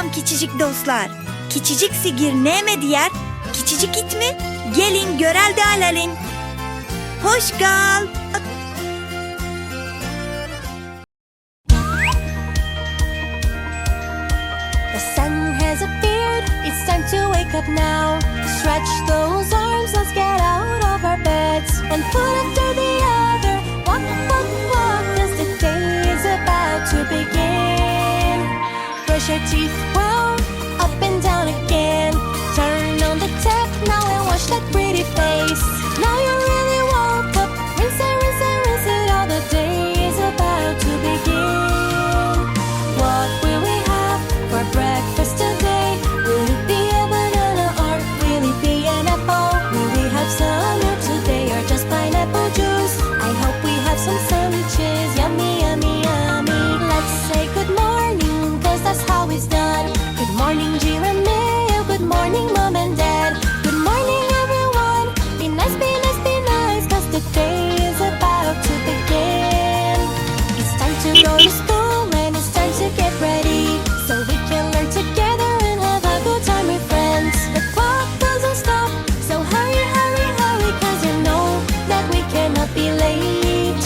Selam küçücük dostlar. Küçücük sigir neme diyer? Küçücük it mi? Gelin görel de alalım. Hoş kal. The sun has appeared, it's time to wake up now. Stretch those arms, let's get out of our beds. One foot after the other, walk, walk, walk, 'cause the day is about to begin. Brush your teeth well, up and down again. Turn on the tap now and wash that pretty face. Now you really woke up, rinse and rinse and rinse it all. The day is about to begin. What will we have for breakfast today? Will it be a banana or will it be an apple? Will we have some milk today or just pineapple juice? I hope we have some sandwiches, yummy, yummy, yummy. Let's say good morning, 'cause that's how it's done. Good morning, Giramille'in, good morning, Mom and Dad. Good morning, everyone, be nice, be nice, be nice, 'cause the day is about to begin. It's time to go to school and it's time to get ready, so we can learn together and have a good time with friends. The clock doesn't stop, so hurry, hurry, hurry, 'cause you know that we cannot be late.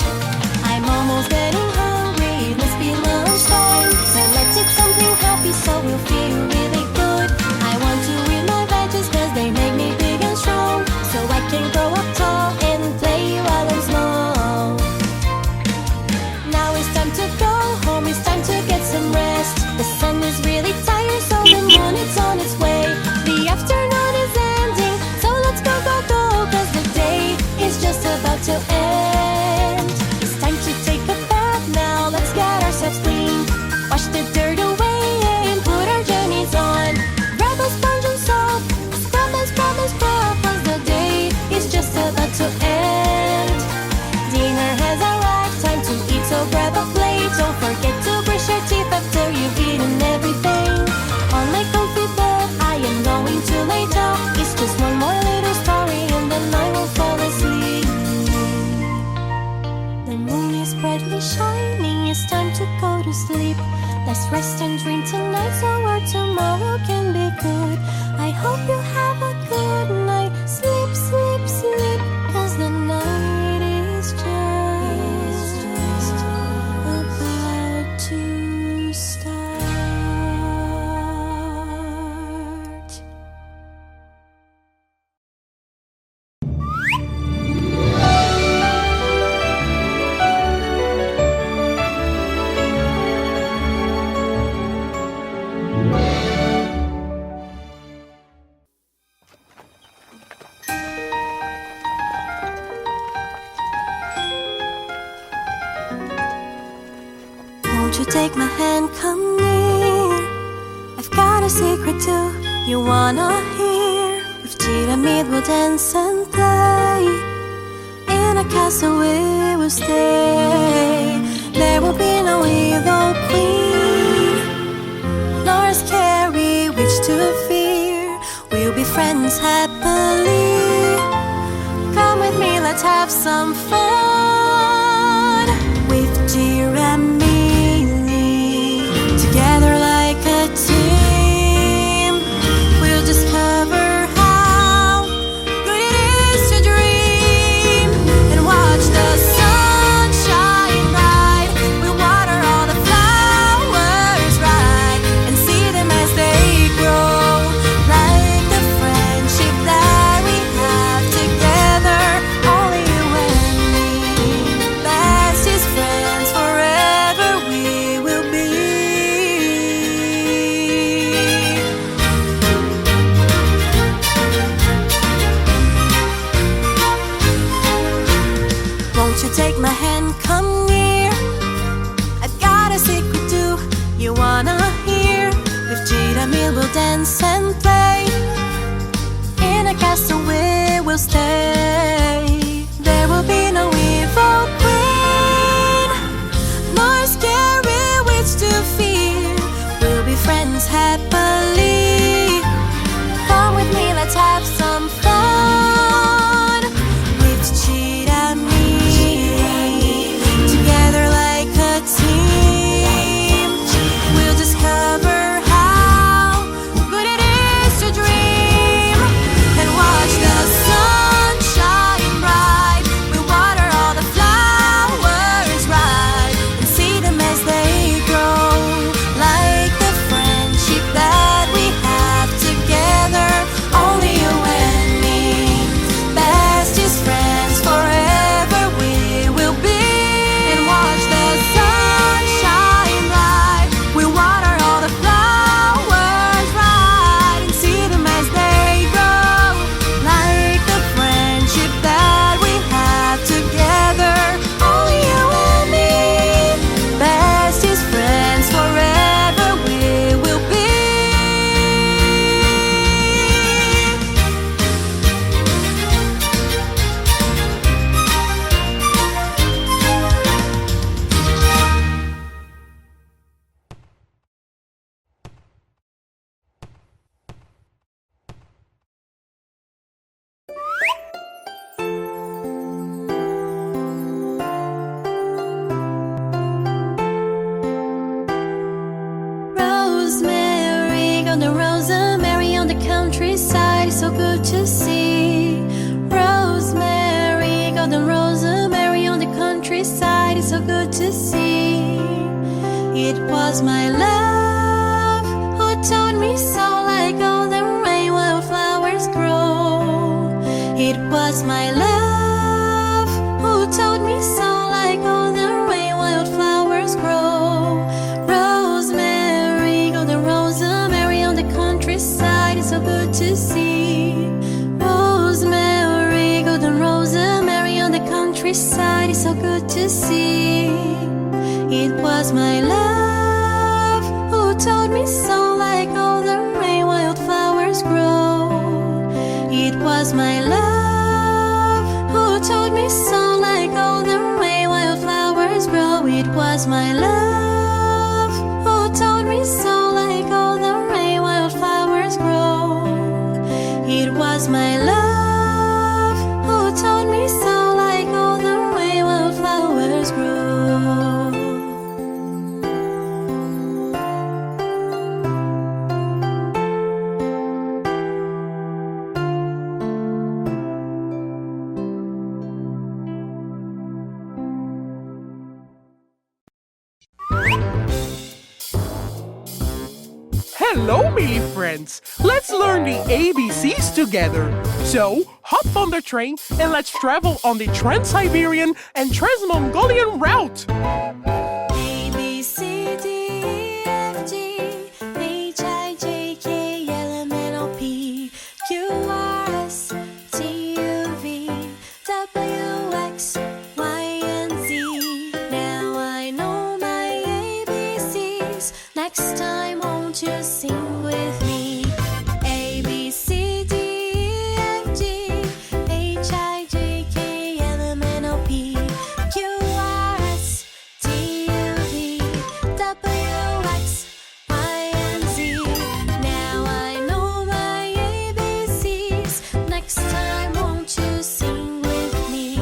I'm almost getting hungry, it must be lunchtime, so let's eat something happy so we'll feel really good. I want to eat my veggies 'cause they make me big and strong, so I can grow up tall and play while I'm small. Now it's time to go home, it's time to get some rest. The sun is really tired, so the moon is on its way. The afternoon is ending, so let's go, go, go, 'cause the day is just about to end. It's time to take a bath now, let's get ourselves clean. Wash the dirt away and put our jammies on. Grab a sponge and soap, scrub and scrub and scrub, 'cause the day is just about to end. Dinner has arrived, time to eat, so grab a plate. Don't forget to brush your teeth after you've eaten everything. On my comfy bed, I am going to lay down. It's just one more little story and then I will fall asleep. The moon is brightly shining, it's time to go to sleep. Let's rest and dream tonight so our tomorrow can be good. I hope you have a good night. Sleep, sleep, sleep, 'cause the night is just about to start. Won't you take my hand, come near? I've got a secret too, you wanna hear? With Giramille'in we'll dance and play. In a castle we will stay. There will be no evil queen, nor a scary witch to fear. We'll be friends happily. Come with me, let's have some fun. With Giramille'in, together like a team, we'll discover how good it is to dream and watch the sun shine bright. We'll water all the flowers right and see them as they grow, like the friendship that we have together. Only you and me, bestest friends forever we will be. Won't you take my hand, come near? I've got a secret too, you wanna hear? With Giramille'in we'll dance and play. In a castle we will stay. There will be no evil queen, nor a scary witch to fear. We'll be friends happily. Come with me, let's have some fun. With Giramille'in, together like a team, we'll discover how was my love who taught me so, like all the rain wildflowers grow. It was my love who taught me so, like all the rain wildflowers grow. Rosemary, golden rosemary on the countryside, it's so good to see. Rosemary, golden rosemary on the countryside, it's so good to see. It was my love who taught me so, like all the rain wildflowers grow. It was my love who taught me so, like all the rain wildflowers grow. It was my love who taught me so, like all the rain wildflowers grow. It was my love who taught me so, like all the rain wildflowers grow. Hello, Millie friends! Let's learn the ABCs together. So, hop on the train and let's travel on the Trans-Siberian and Trans-Mongolian route. A, B, C, D, E, F, G, H, I, J, K, L, M, N, O, P, Q, R, S, T, U, V, W, X, Y, and Z. Now I know my ABCs. Next time, won't you sing with me? A, B, C, D, E, F, G, H, I, J, K, L, M, N, O, P, Q, R, S, T, U, V, W, X, Y, and Z. Now I know my ABCs. Next time, won't you sing with me?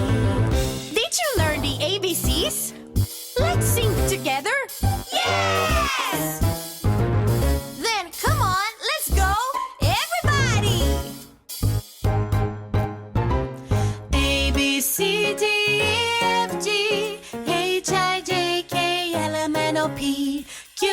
Did you learn the ABCs? Let's sing together. Yes! Then come on, let's go, everybody! A, B, C, D, E, F, G, H, I, J, K, L, M, N, O, P, Q,